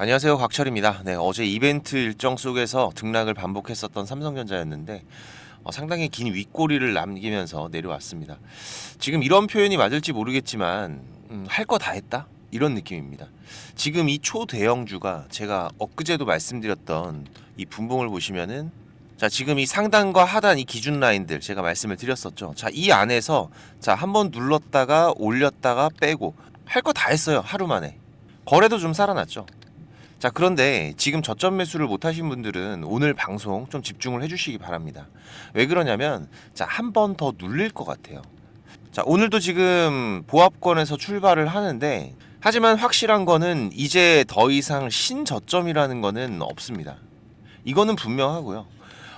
안녕하세요, 곽철입니다. 네, 어제 이벤트 일정 속에서 등락을 반복했었던 삼성전자였는데 상당히 긴 윗꼬리를 남기면서 내려왔습니다. 지금 이런 표현이 맞을지 모르겠지만 할 거 다 했다? 이런 느낌입니다. 지금 이 초대형주가 제가 엊그제도 말씀드렸던 이 분봉을 보시면은, 자, 지금 이 상단과 하단 이 기준 라인들 제가 말씀을 드렸었죠. 자, 이 안에서 자, 한번 눌렀다가 올렸다가 빼고 할 거 다 했어요. 하루 만에. 거래도 좀 살아났죠. 자, 그런데 지금 저점 매수를 못 하신 분들은 오늘 방송 좀 집중을 해주시기 바랍니다. 왜 그러냐면, 자, 한 번 더 눌릴 것 같아요. 자, 오늘도 지금 보합권에서 출발을 하는데, 하지만 확실한 거는 이제 더 이상 신저점이라는 거는 없습니다. 이거는 분명하고요.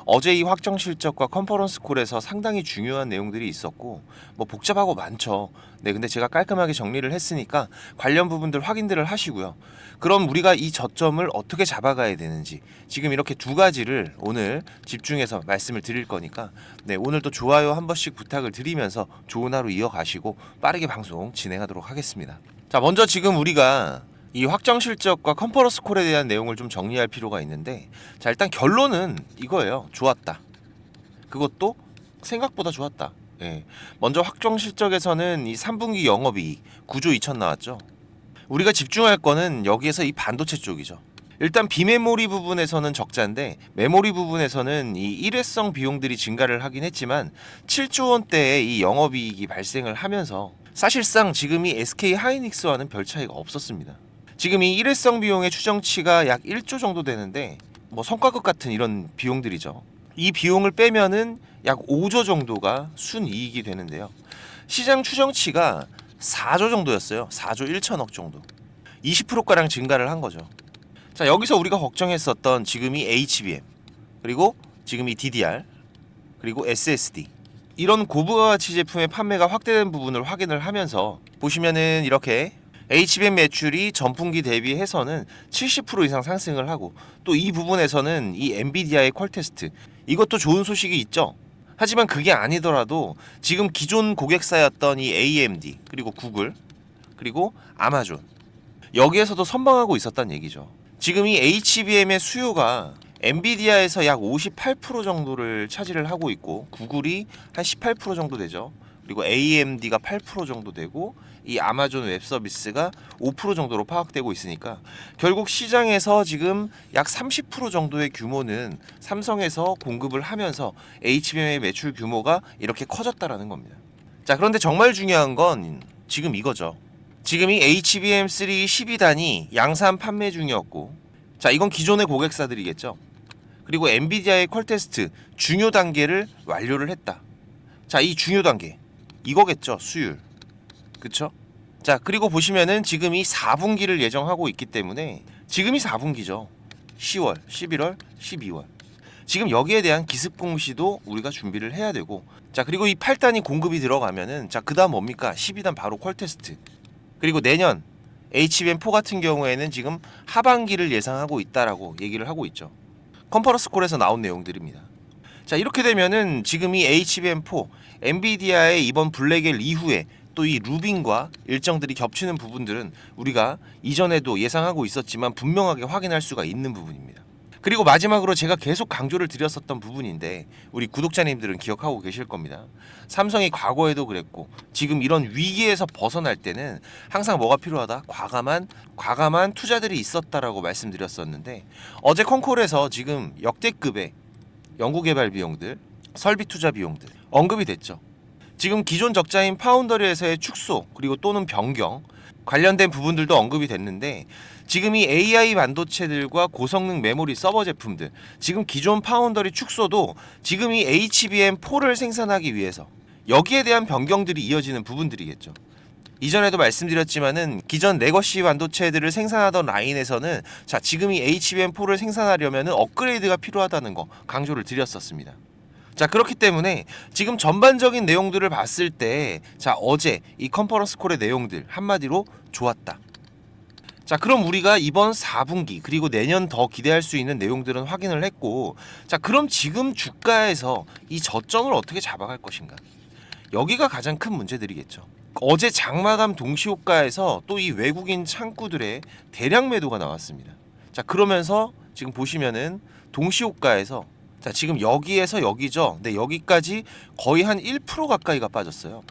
어제 이 확정 실적과 컨퍼런스 콜에서 상당히 중요한 내용들이 있었고, 뭐 복잡하고 많죠. 네, 근데 제가 깔끔하게 정리를 했으니까 관련 부분들 확인들을 하시고요. 그럼 우리가 이 저점을 어떻게 잡아가야 되는지 지금 이렇게 두 가지를 오늘 집중해서 말씀을 드릴 거니까, 네, 오늘도 좋아요 한 번씩 부탁을 드리면서 좋은 하루 이어가시고 빠르게 방송 진행하도록 하겠습니다. 자, 먼저 지금 우리가 이 확정 실적과 컨퍼런스 콜에 대한 내용을 좀 정리할 필요가 있는데, 자, 일단 결론은 이거예요. 좋았다. 그것도 생각보다 좋았다. 예. 먼저 확정 실적에서는 이 3분기 영업이익 9조 2천 나왔죠. 우리가 집중할 거는 여기에서 이 반도체 쪽이죠. 일단 비메모리 부분에서는 적자인데, 메모리 부분에서는 이 일회성 비용들이 증가를 하긴 했지만 7조 원대의 이 영업이익이 발생을 하면서 사실상 지금 이 SK 하이닉스와는 별 차이가 없었습니다. 지금 이 일회성 비용의 추정치가 약 1조 정도 되는데, 뭐 성과급 같은 이런 비용들이죠. 이 비용을 빼면은 약 5조 정도가 순이익이 되는데요. 시장 추정치가 4조 정도였어요. 4조 1천억 정도. 20%가량 증가를 한 거죠. 자, 여기서 우리가 걱정했었던 지금 이 HBM, 그리고 지금 이 DDR, 그리고 SSD, 이런 고부가가치 제품의 판매가 확대된 부분을 확인을 하면서 보시면은 이렇게 HBM 매출이 전분기 대비해서는 70% 이상 상승을 하고, 또 이 부분에서는 이 엔비디아의 퀄 테스트, 이것도 좋은 소식이 있죠. 하지만 그게 아니더라도 지금 기존 고객사였던 이 AMD, 그리고 구글, 그리고 아마존, 여기에서도 선방하고 있었다는 얘기죠. 지금 이 HBM의 수요가 엔비디아에서 약 58% 정도를 차지를 하고 있고, 구글이 한 18% 정도 되죠. 그리고 AMD가 8% 정도 되고, 이 아마존 웹 서비스가 5% 정도로 파악되고 있으니까 결국 시장에서 지금 약 30% 정도의 규모는 삼성에서 공급을 하면서 HBM의 매출 규모가 이렇게 커졌다라는 겁니다. 자, 그런데 정말 중요한 건 지금 이거죠. 지금 이 HBM3 12단이 양산 판매 중이었고, 자, 이건 기존의 고객사들이겠죠. 그리고 엔비디아의 퀄 테스트 중요 단계를 완료를 했다. 자, 이 중요 단계 이거겠죠. 수율. 그쵸? 자, 그리고 보시면은 지금 이 4분기를 예정하고 있기 때문에 지금이 4분기죠. 10월, 11월, 12월. 지금 여기에 대한 기습 공시도 우리가 준비를 해야 되고, 자, 그리고 이 8단이 공급이 들어가면은, 자, 그다음 뭡니까? 12단 바로 퀄 테스트. 그리고 내년 HBM4 같은 경우에는 지금 하반기를 예상하고 있다라고 얘기를 하고 있죠. 컨퍼런스 콜에서 나온 내용들입니다. 자, 이렇게 되면은 지금 이 HBM4, 엔비디아의 이번 블랙엘 이후에 또 이 루빈과 일정들이 겹치는 부분들은 우리가 이전에도 예상하고 있었지만 분명하게 확인할 수가 있는 부분입니다. 그리고 마지막으로 제가 계속 강조를 드렸었던 부분인데, 우리 구독자님들은 기억하고 계실 겁니다. 삼성이 과거에도 그랬고 지금 이런 위기에서 벗어날 때는 항상 뭐가 필요하다? 과감한 투자들이 있었다라고 말씀드렸었는데, 어제 컨콜에서 지금 역대급의 연구개발 비용들, 설비 투자 비용들 언급이 됐죠. 지금 기존 적자인 파운더리에서의 축소, 그리고 또는 변경 관련된 부분들도 언급이 됐는데, 지금 이 AI 반도체들과 고성능 메모리 서버 제품들, 지금 기존 파운더리 축소도 지금 이 HBM4를 생산하기 위해서 여기에 대한 변경들이 이어지는 부분들이겠죠. 이전에도 말씀드렸지만은 기존 레거시 반도체들을 생산하던 라인에서는, 자, 지금 이 HBM4를 생산하려면은 업그레이드가 필요하다는 거 강조를 드렸었습니다. 자, 그렇기 때문에 지금 전반적인 내용들을 봤을 때, 자, 어제 이 컨퍼런스 콜의 내용들 한마디로 좋았다. 자, 그럼 우리가 이번 4분기 그리고 내년 더 기대할 수 있는 내용들은 확인을 했고, 자, 그럼 지금 주가에서 이 저점을 어떻게 잡아갈 것인가? 여기가 가장 큰 문제들이겠죠. 어제 장마감 동시호가에서 또 이 외국인 창구들의 대량 매도가 나왔습니다. 자, 그러면서 지금 보시면은 동시호가에서 자, 지금 여기에서 여기죠. 근데 여기까지 거의 한 1% 가까이가 빠졌어요.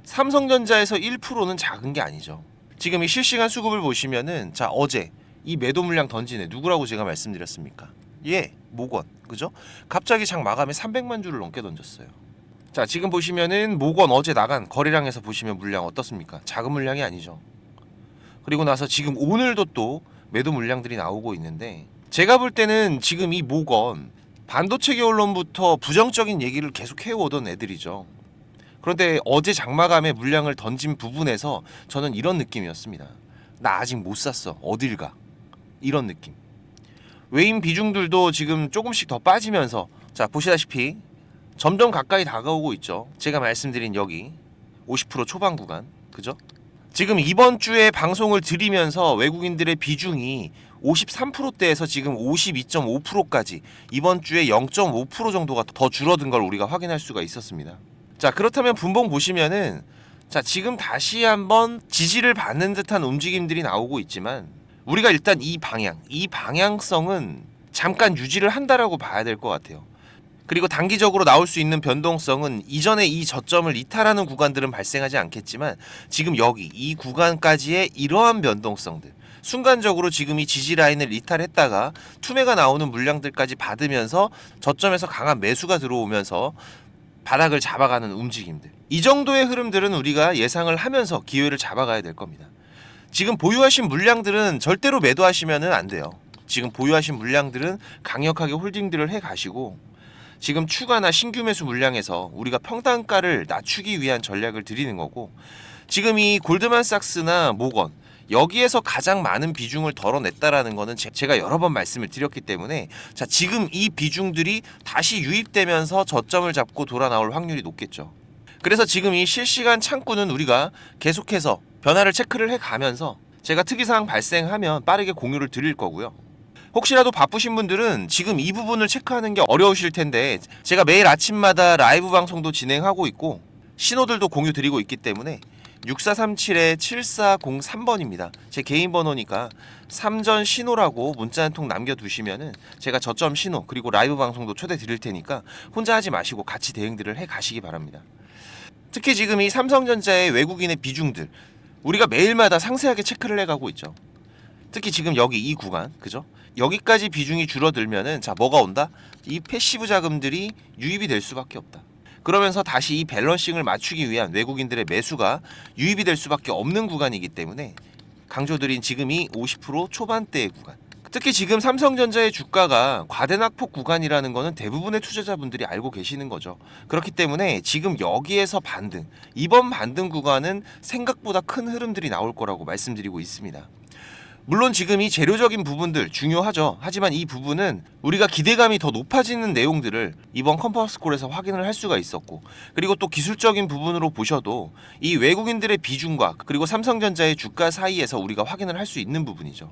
삼성전자에서 1%는 작은 게 아니죠. 지금 이 실시간 수급을 보시면은 자, 어제 이 매도 물량 던지네 누구라고 제가 말씀드렸습니까? 예, 모건. 그죠? 갑자기 장 마감에 300만 주를 넘게 던졌어요. 자, 지금 보시면은 모건 어제 나간 거래량에서 보시면 물량 어떻습니까? 작은 물량이 아니죠. 그리고 나서 지금 오늘도 또 매도 물량들이 나오고 있는데 제가 볼 때는 지금 이 모건 반도체계 언론부터 부정적인 얘기를 계속 해오던 애들이죠. 그런데 어제 장마감에 물량을 던진 부분에서 저는 이런 느낌이었습니다. 나 아직 못 샀어. 어딜 가? 이런 느낌. 외인 비중들도 지금 조금씩 더 빠지면서 자, 보시다시피 점점 가까이 다가오고 있죠. 제가 말씀드린 여기 50% 초반 구간. 그죠? 지금 이번 주에 방송을 드리면서 외국인들의 비중이 53%대에서 지금 52.5%까지 이번 주에 0.5% 정도가 더 줄어든 걸 우리가 확인할 수가 있었습니다. 자, 그렇다면 분봉 보시면은 자, 지금 다시 한번 지지를 받는 듯한 움직임들이 나오고 있지만 우리가 일단 이 방향성은 잠깐 유지를 한다라고 봐야 될 것 같아요. 그리고 단기적으로 나올 수 있는 변동성은 이전에 이 저점을 이탈하는 구간들은 발생하지 않겠지만 지금 여기 이 구간까지의 이러한 변동성들 순간적으로 지금 이 지지 라인을 이탈했다가 투매가 나오는 물량들까지 받으면서 저점에서 강한 매수가 들어오면서 바닥을 잡아가는 움직임들 이 정도의 흐름들은 우리가 예상을 하면서 기회를 잡아가야 될 겁니다. 지금 보유하신 물량들은 절대로 매도하시면 안 돼요. 지금 보유하신 물량들은 강력하게 홀딩들을 해 가시고 지금 추가나 신규 매수 물량에서 우리가 평단가를 낮추기 위한 전략을 드리는 거고 지금 이 골드만삭스나 모건 여기에서 가장 많은 비중을 덜어냈다라는 거는 제가 여러 번 말씀을 드렸기 때문에 자, 지금 이 비중들이 다시 유입되면서 저점을 잡고 돌아 나올 확률이 높겠죠. 그래서 지금 이 실시간 창구는 우리가 계속해서 변화를 체크를 해가면서 제가 특이사항 발생하면 빠르게 공유를 드릴 거고요. 혹시라도 바쁘신 분들은 지금 이 부분을 체크하는 게 어려우실 텐데 제가 매일 아침마다 라이브 방송도 진행하고 있고 신호들도 공유 드리고 있기 때문에 6437-7403번입니다. 제 개인 번호니까 3전 신호라고 문자 한 통 남겨두시면은 제가 저점 신호 그리고 라이브 방송도 초대 드릴 테니까 혼자 하지 마시고 같이 대응들을 해 가시기 바랍니다. 특히 지금 이 삼성전자의 외국인의 비중들 우리가 매일마다 상세하게 체크를 해가고 있죠. 특히 지금 여기 이 구간 그죠? 여기까지 비중이 줄어들면은 자, 뭐가 온다? 이 패시브 자금들이 유입이 될 수밖에 없다. 그러면서 다시 이 밸런싱을 맞추기 위한 외국인들의 매수가 유입이 될 수밖에 없는 구간이기 때문에 강조드린 지금이 50% 초반대의 구간. 특히 지금 삼성전자의 주가가 과대낙폭 구간이라는 거는 대부분의 투자자분들이 알고 계시는 거죠. 그렇기 때문에 지금 여기에서 반등, 이번 반등 구간은 생각보다 큰 흐름들이 나올 거라고 말씀드리고 있습니다. 물론 지금 이 재료적인 부분들 중요하죠. 하지만 이 부분은 우리가 기대감이 더 높아지는 내용들을 이번 컴퍼스콜에서 확인을 할 수가 있었고 그리고 또 기술적인 부분으로 보셔도 이 외국인들의 비중과 그리고 삼성전자의 주가 사이에서 우리가 확인을 할 수 있는 부분이죠.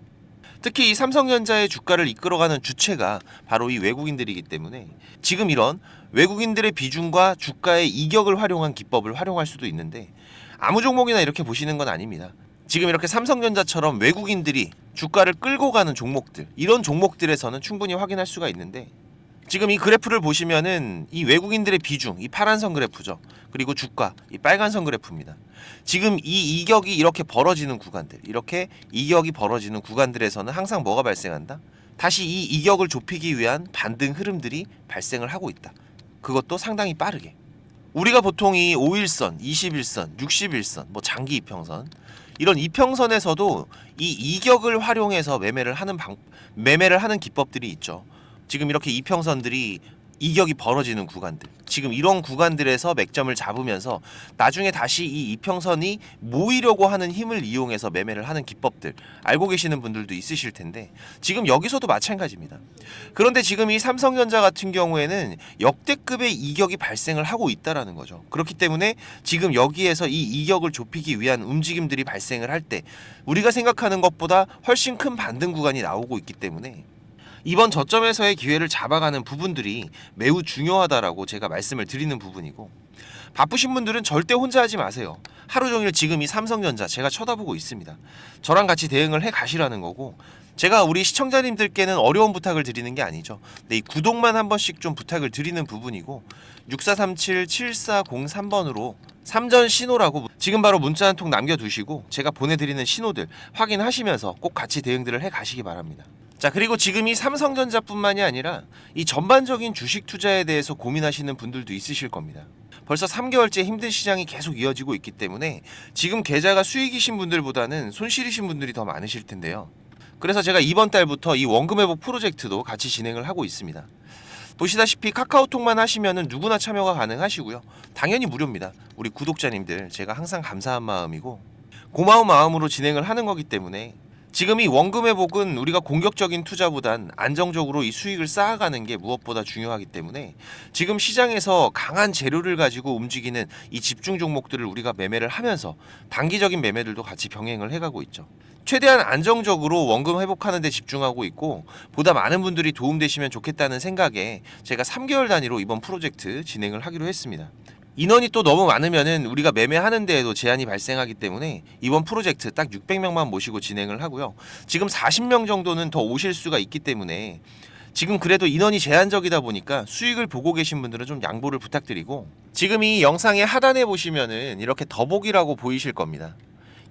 특히 이 삼성전자의 주가를 이끌어가는 주체가 바로 이 외국인들이기 때문에 지금 이런 외국인들의 비중과 주가의 이격을 활용한 기법을 활용할 수도 있는데 아무 종목이나 이렇게 보시는 건 아닙니다. 지금 이렇게 삼성전자처럼 외국인들이 주가를 끌고 가는 종목들 이런 종목들에서는 충분히 확인할 수가 있는데 지금 이 그래프를 보시면은 이 외국인들의 비중 이 파란선 그래프죠. 그리고 주가 이 빨간선 그래프입니다. 지금 이 이격이 이렇게 벌어지는 구간들 이렇게 이격이 벌어지는 구간들에서는 항상 뭐가 발생한다? 다시 이 이격을 좁히기 위한 반등 흐름들이 발생을 하고 있다. 그것도 상당히 빠르게 우리가 보통 이 5일선, 21선, 61선, 뭐 장기 이평선 이런 이평선에서도 이 이격을 활용해서 매매를 하는 기법들이 있죠. 지금 이렇게 이평선들이 이격이 벌어지는 구간들 지금 이런 구간들에서 맥점을 잡으면서 나중에 다시 이 이평선이 모이려고 하는 힘을 이용해서 매매를 하는 기법들 알고 계시는 분들도 있으실 텐데 지금 여기서도 마찬가지입니다. 그런데 지금 이 삼성전자 같은 경우에는 역대급의 이격이 발생을 하고 있다라는 거죠. 그렇기 때문에 지금 여기에서 이 이격을 좁히기 위한 움직임들이 발생을 할 때 우리가 생각하는 것보다 훨씬 큰 반등 구간이 나오고 있기 때문에 이번 저점에서의 기회를 잡아가는 부분들이 매우 중요하다라고 제가 말씀을 드리는 부분이고 바쁘신 분들은 절대 혼자 하지 마세요. 하루 종일 지금 이 삼성전자 제가 쳐다보고 있습니다. 저랑 같이 대응을 해 가시라는 거고, 제가 우리 시청자님들께는 어려운 부탁을 드리는 게 아니죠. 네, 이 구독만 한 번씩 좀 부탁을 드리는 부분이고, 6437-7403번으로 삼전 신호라고 지금 바로 문자 한 통 남겨두시고 제가 보내드리는 신호들 확인하시면서 꼭 같이 대응들을 해 가시기 바랍니다. 자, 그리고 지금 이 삼성전자뿐만이 아니라 이 전반적인 주식 투자에 대해서 고민하시는 분들도 있으실 겁니다. 벌써 3개월째 힘든 시장이 계속 이어지고 있기 때문에 지금 계좌가 수익이신 분들보다는 손실이신 분들이 더 많으실 텐데요. 그래서 제가 이번 달부터 이 원금 회복 프로젝트도 같이 진행을 하고 있습니다. 보시다시피 카카오톡만 하시면은 누구나 참여가 가능하시고요. 당연히 무료입니다. 우리 구독자님들 제가 항상 감사한 마음이고 고마운 마음으로 진행을 하는 거기 때문에 지금 이 원금 회복은 우리가 공격적인 투자보단 안정적으로 이 수익을 쌓아가는 게 무엇보다 중요하기 때문에 지금 시장에서 강한 재료를 가지고 움직이는 이 집중 종목들을 우리가 매매를 하면서 단기적인 매매들도 같이 병행을 해가고 있죠. 최대한 안정적으로 원금 회복하는 데 집중하고 있고 보다 많은 분들이 도움되시면 좋겠다는 생각에 제가 3개월 단위로 이번 프로젝트 진행을 하기로 했습니다. 인원이 또 너무 많으면은 우리가 매매하는 데에도 제한이 발생하기 때문에 이번 프로젝트 딱 600명만 모시고 진행을 하고요. 지금 40명 정도는 더 오실 수가 있기 때문에 지금 그래도 인원이 제한적이다 보니까 수익을 보고 계신 분들은 좀 양보를 부탁드리고, 지금 이 영상의 하단에 보시면은 이렇게 더보기라고 보이실 겁니다.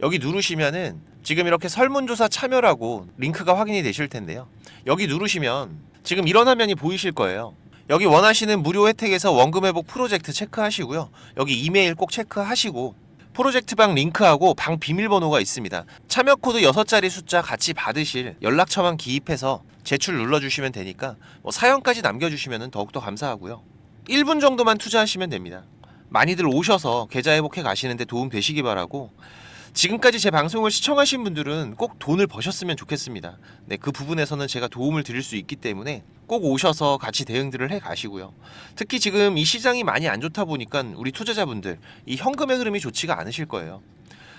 여기 누르시면은 지금 이렇게 설문조사 참여라고 링크가 확인이 되실 텐데요. 여기 누르시면 지금 이런 화면이 보이실 거예요. 여기 원하시는 무료 혜택에서 원금 회복 프로젝트 체크하시고요. 여기 이메일 꼭 체크하시고 프로젝트 방 링크하고 방 비밀번호가 있습니다. 참여 코드 6자리 숫자 같이 받으실 연락처만 기입해서 제출 눌러주시면 되니까 사연까지 남겨주시면 더욱더 감사하고요. 1분 정도만 투자하시면 됩니다. 많이들 오셔서 계좌 회복해 가시는데 도움 되시기 바라고, 지금까지 제 방송을 시청하신 분들은 꼭 돈을 버셨으면 좋겠습니다. 네, 그 부분에서는 제가 도움을 드릴 수 있기 때문에 꼭 오셔서 같이 대응들을 해 가시고요. 특히 지금 이 시장이 많이 안 좋다 보니까 우리 투자자분들 이 현금의 흐름이 좋지가 않으실 거예요.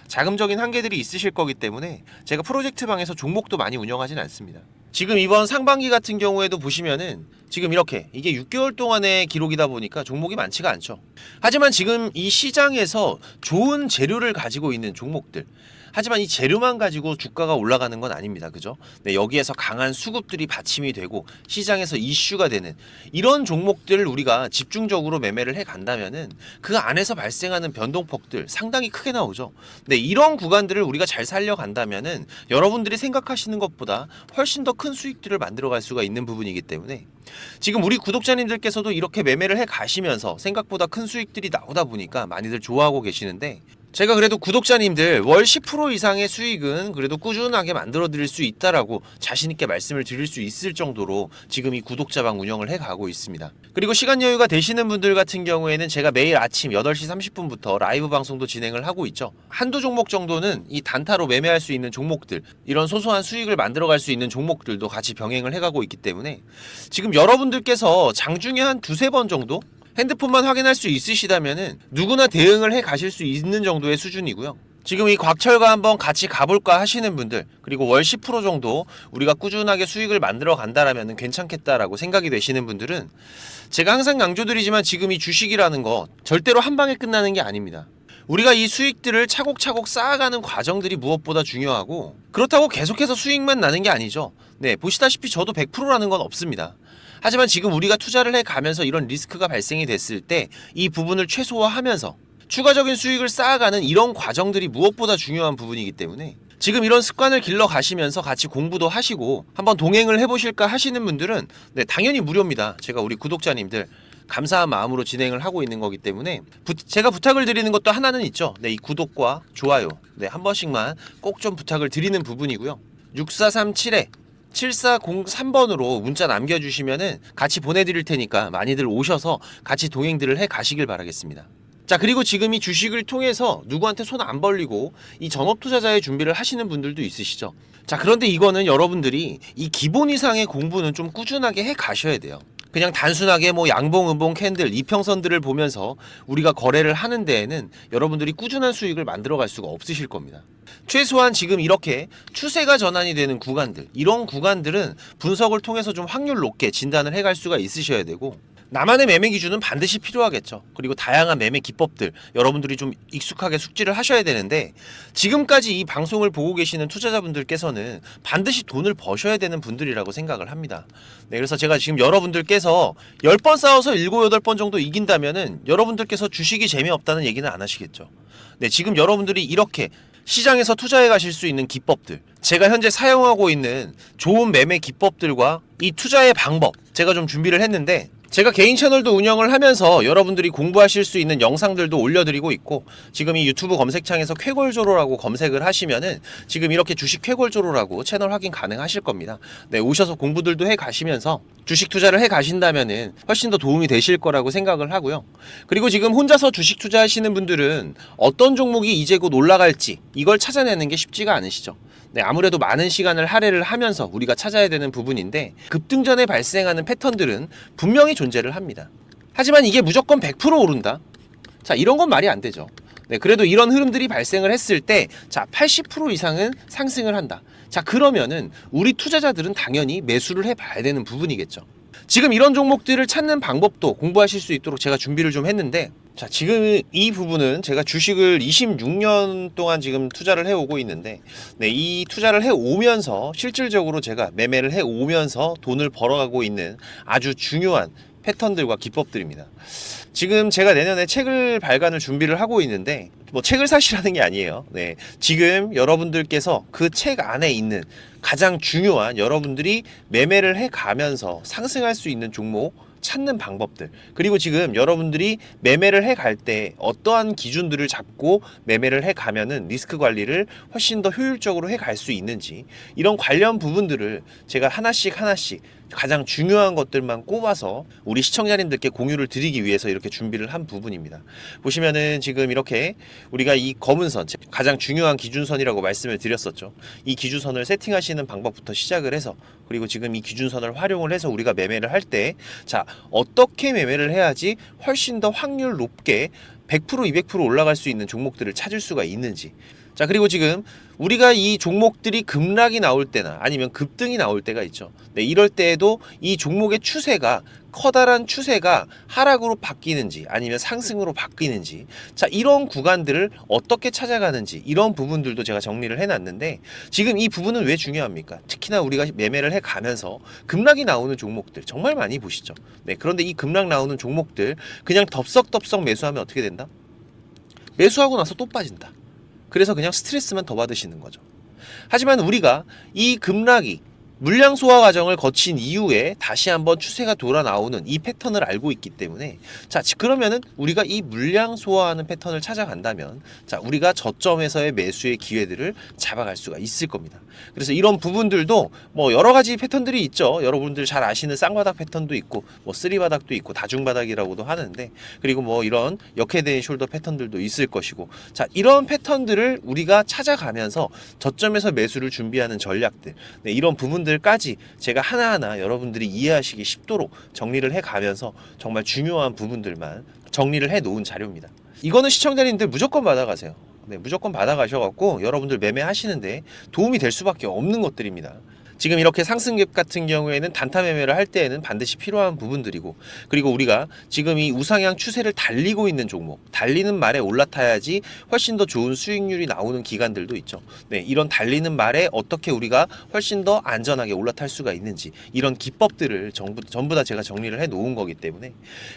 자금적인 한계들이 있으실 거기 때문에 제가 프로젝트 방에서 종목도 많이 운영하진 않습니다. 지금 이번 상반기 같은 경우에도 보시면은 지금 이렇게 이게 6개월 동안의 기록이다 보니까 종목이 많지가 않죠. 하지만 지금 이 시장에서 좋은 재료를 가지고 있는 종목들, 하지만 이 재료만 가지고 주가가 올라가는 건 아닙니다. 그죠? 네, 여기에서 강한 수급들이 받침이 되고 시장에서 이슈가 되는 이런 종목들을 우리가 집중적으로 매매를 해 간다면은 그 안에서 발생하는 변동폭들 상당히 크게 나오죠. 네, 이런 구간들을 우리가 잘 살려간다면은 여러분들이 생각하시는 것보다 훨씬 더 큰 수익들을 만들어갈 수가 있는 부분이기 때문에 지금 우리 구독자님들께서도 이렇게 매매를 해 가시면서 생각보다 큰 수익들이 나오다 보니까 많이들 좋아하고 계시는데, 제가 그래도 구독자님들 월 10% 이상의 수익은 그래도 꾸준하게 만들어 드릴 수 있다라고 자신있게 말씀을 드릴 수 있을 정도로 지금 이 구독자방 운영을 해 가고 있습니다. 그리고 시간 여유가 되시는 분들 같은 경우에는 제가 매일 아침 8시 30분부터 라이브 방송도 진행을 하고 있죠. 한두 종목 정도는 이 단타로 매매할 수 있는 종목들, 이런 소소한 수익을 만들어 갈 수 있는 종목들도 같이 병행을 해 가고 있기 때문에 지금 여러분들께서 장중에 한 2-3번 정도 핸드폰만 확인할 수 있으시다면은 누구나 대응을 해 가실 수 있는 정도의 수준이고요. 지금 이 곽철과 한번 같이 가볼까 하시는 분들, 그리고 월 10% 정도 우리가 꾸준하게 수익을 만들어 간다라면 괜찮겠다라고 생각이 되시는 분들은 제가 항상 강조드리지만 지금 이 주식이라는 거 절대로 한 방에 끝나는 게 아닙니다. 우리가 이 수익들을 차곡차곡 쌓아가는 과정들이 무엇보다 중요하고, 그렇다고 계속해서 수익만 나는 게 아니죠. 네, 보시다시피 저도 100%라는 건 없습니다. 하지만 지금 우리가 투자를 해 가면서 이런 리스크가 발생이 됐을 때 이 부분을 최소화하면서 추가적인 수익을 쌓아가는 이런 과정들이 무엇보다 중요한 부분이기 때문에 지금 이런 습관을 길러 가시면서 같이 공부도 하시고 한번 동행을 해보실까 하시는 분들은 네, 당연히 무료입니다. 제가 우리 구독자님들 감사한 마음으로 진행을 하고 있는 거기 때문에 제가 부탁을 드리는 것도 하나는 있죠. 네, 이 구독과 좋아요 한 번씩만 꼭 좀 부탁을 드리는 부분이고요. 6437-7403번으로 문자 남겨주시면은 같이 보내드릴 테니까 많이들 오셔서 같이 동행들을 해 가시길 바라겠습니다. 자, 그리고 지금 이 주식을 통해서 누구한테 손 안 벌리고 이 전업 투자자의 준비를 하시는 분들도 있으시죠. 자, 그런데 이거는 여러분들이 이 기본 이상의 공부는 좀 꾸준하게 해 가셔야 돼요. 그냥 단순하게 양봉, 음봉, 캔들, 이평선들을 보면서 우리가 거래를 하는 데에는 여러분들이 꾸준한 수익을 만들어갈 수가 없으실 겁니다. 최소한 지금 이렇게 추세가 전환이 되는 구간들, 이런 구간들은 분석을 통해서 좀 확률 높게 진단을 해갈 수가 있으셔야 되고, 나만의 매매 기준은 반드시 필요하겠죠. 그리고 다양한 매매 기법들 여러분들이 좀 익숙하게 숙지를 하셔야 되는데, 지금까지 이 방송을 보고 계시는 투자자분들께서는 반드시 돈을 버셔야 되는 분들이라고 생각을 합니다. 네, 그래서 제가 지금 여러분들께서 10번 싸워서 7, 8번 정도 이긴다면은 여러분들께서 주식이 재미없다는 얘기는 안 하시겠죠. 네, 지금 여러분들이 이렇게 시장에서 투자해 가실 수 있는 기법들, 제가 현재 사용하고 있는 좋은 매매 기법들과 이 투자의 방법 제가 좀 준비를 했는데, 제가 개인 채널도 운영을 하면서 여러분들이 공부하실 수 있는 영상들도 올려드리고 있고, 지금 이 유튜브 검색창에서 쾌골조로라고 검색을 하시면은 지금 이렇게 주식 쾌골조로라고 채널 확인 가능하실 겁니다. 네, 오셔서 공부들도 해 가시면서 주식 투자를 해 가신다면은 훨씬 더 도움이 되실 거라고 생각을 하고요. 그리고 지금 혼자서 주식 투자하시는 분들은 어떤 종목이 이제 곧 올라갈지 이걸 찾아내는 게 쉽지가 않으시죠. 네, 아무래도 많은 시간을 할애를 하면서 우리가 찾아야 되는 부분인데, 급등전에 발생하는 패턴들은 분명히 존재를 합니다. 하지만 이게 무조건 100% 오른다? 자, 이런 건 말이 안 되죠. 네, 그래도 이런 흐름들이 발생을 했을 때, 자, 80% 이상은 상승을 한다. 자, 그러면은 우리 투자자들은 당연히 매수를 해봐야 되는 부분이겠죠. 지금 이런 종목들을 찾는 방법도 공부하실 수 있도록 제가 준비를 좀 했는데, 자, 지금 이 부분은 제가 주식을 26년 동안 지금 투자를 해오고 있는데, 네, 이 투자를 해오면서 실질적으로 제가 매매를 해오면서 돈을 벌어가고 있는 아주 중요한 패턴들과 기법들입니다. 지금 제가 내년에 책을 발간을 준비를 하고 있는데, 뭐 책을 사시라는 게 아니에요. 네, 지금 여러분들께서 그 책 안에 있는 가장 중요한 여러분들이 매매를 해가면서 상승할 수 있는 종목 찾는 방법들, 그리고 지금 여러분들이 매매를 해갈 때 어떠한 기준들을 잡고 매매를 해가면은 리스크 관리를 훨씬 더 효율적으로 해갈 수 있는지, 이런 관련 부분들을 제가 하나씩 가장 중요한 것들만 꼽아서 우리 시청자님들께 공유를 드리기 위해서 이렇게 준비를 한 부분입니다. 보시면은 지금 이렇게 우리가 이 검은 선, 가장 중요한 기준선이라고 말씀을 드렸었죠. 이 기준선을 세팅하시는 방법부터 시작을 해서, 그리고 지금 이 기준선을 활용을 해서 우리가 매매를 할 때, 자, 어떻게 매매를 해야지 훨씬 더 확률 높게 100%, 200% 올라갈 수 있는 종목들을 찾을 수가 있는지. 자, 그리고 지금 우리가 이 종목들이 급락이 나올 때나 아니면 급등이 나올 때가 있죠. 네, 이럴 때에도 이 종목의 추세가, 커다란 추세가 하락으로 바뀌는지 아니면 상승으로 바뀌는지, 자, 이런 구간들을 어떻게 찾아가는지, 이런 부분들도 제가 정리를 해놨는데, 지금 이 부분은 왜 중요합니까? 특히나 우리가 매매를 해가면서 급락이 나오는 종목들 정말 많이 보시죠. 네, 그런데 이 급락 나오는 종목들 그냥 덥석덥석 매수하면 어떻게 된다? 매수하고 나서 또 빠진다. 그래서 그냥 스트레스만 더 받으시는 거죠. 하지만 우리가 이 급락이 물량 소화 과정을 거친 이후에 다시 한번 추세가 돌아 나오는 이 패턴을 알고 있기 때문에, 자, 그러면은 우리가 이 물량 소화하는 패턴을 찾아간다면, 자, 우리가 저점에서의 매수의 기회들을 잡아갈 수가 있을 겁니다. 그래서 이런 부분들도 뭐 여러 가지 패턴들이 있죠. 여러분들 잘 아시는 쌍바닥 패턴도 있고, 뭐 쓰리바닥도 있고, 다중바닥이라고도 하는데, 그리고 뭐 이런 역헤드앤 숄더 패턴들도 있을 것이고, 자, 이런 패턴들을 우리가 찾아가면서 저점에서 매수를 준비하는 전략들, 네, 이런 부분들까지 제가 하나하나 여러분들이 이해하시기 쉽도록 정리를 해가면서 정말 중요한 부분들만 정리를 해 놓은 자료입니다. 이거는 시청자님들 무조건 받아가세요. 네, 무조건 받아가셔갖고 여러분들 매매하시는데 도움이 될 수밖에 없는 것들입니다. 지금 이렇게 상승갭 같은 경우에는 단타 매매를 할 때에는 반드시 필요한 부분들이고, 그리고 우리가 지금 이 우상향 추세를 달리고 있는 종목, 달리는 말에 올라타야지 훨씬 더 좋은 수익률이 나오는 기간들도 있죠. 네, 이런 달리는 말에 어떻게 우리가 훨씬 더 안전하게 올라탈 수가 있는지, 이런 기법들을 전부 다 제가 정리를 해 놓은 거기 때문에.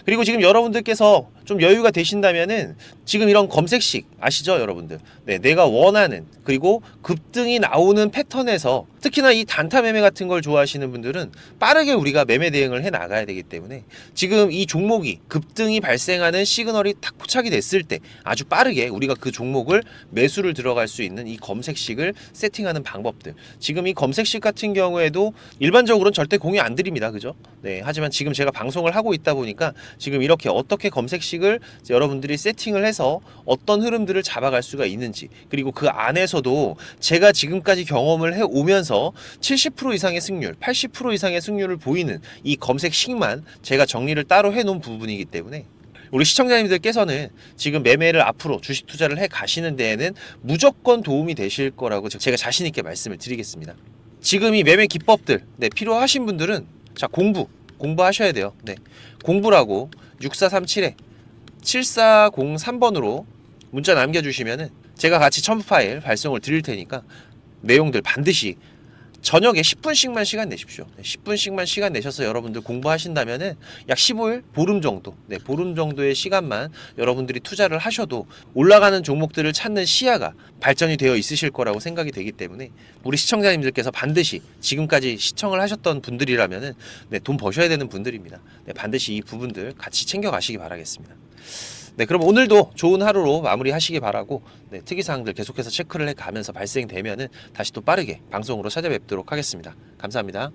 그리고 지금 여러분들께서 좀 여유가 되신다면은 지금 이런 검색식 아시죠, 여러분들? 네, 내가 원하는, 그리고 급등이 나오는 패턴에서, 특히나 이 단타 매매 같은 걸 좋아하시는 분들은 빠르게 우리가 매매 대응을 해 나가야 되기 때문에, 지금 이 종목이 급등이 발생하는 시그널이 딱 포착이 됐을 때 아주 빠르게 우리가 그 종목을 매수를 들어갈 수 있는 이 검색식을 세팅하는 방법들, 지금 이 검색식 같은 경우에도 일반적으로는 절대 공유 안 드립니다. 그죠? 네, 하지만 지금 제가 방송을 하고 있다 보니까 지금 이렇게 어떻게 검색식을 여러분들이 세팅을 해서 어떤 흐름들을 잡아갈 수가 있는지, 그리고 그 안에서도 제가 지금까지 경험을 해 오면서 70% 이상의 승률, 80% 이상의 승률을 보이는 이 검색식만 제가 정리를 따로 해 놓은 부분이기 때문에, 우리 시청자님들께서는 지금 매매를 앞으로 주식 투자를 해 가시는 데에는 무조건 도움이 되실 거라고 제가 자신 있게 말씀을 드리겠습니다. 지금 이 매매 기법들, 네, 필요하신 분들은 자, 공부하셔야 돼요. 네. 공부라고 6437에 7403번으로 문자 남겨주시면은 제가 같이 첨부 파일 발송을 드릴 테니까 내용들 반드시 저녁에 10분씩만 시간 내십시오. 10분씩만 시간 내셔서 여러분들 공부하신다면은 약 15일, 보름 정도, 보름 정도의 시간만 여러분들이 투자를 하셔도 올라가는 종목들을 찾는 시야가 발전이 되어 있으실 거라고 생각이 되기 때문에 우리 시청자님들께서 반드시 지금까지 시청을 하셨던 분들이라면은 돈 버셔야 되는 분들입니다. 반드시 이 부분들 같이 챙겨가시기 바라겠습니다. 그럼 오늘도 좋은 하루로 마무리하시기 바라고 특이사항들 계속해서 체크를 해가면서 발생되면은 다시 또 빠르게 방송으로 찾아뵙도록 하겠습니다. 감사합니다.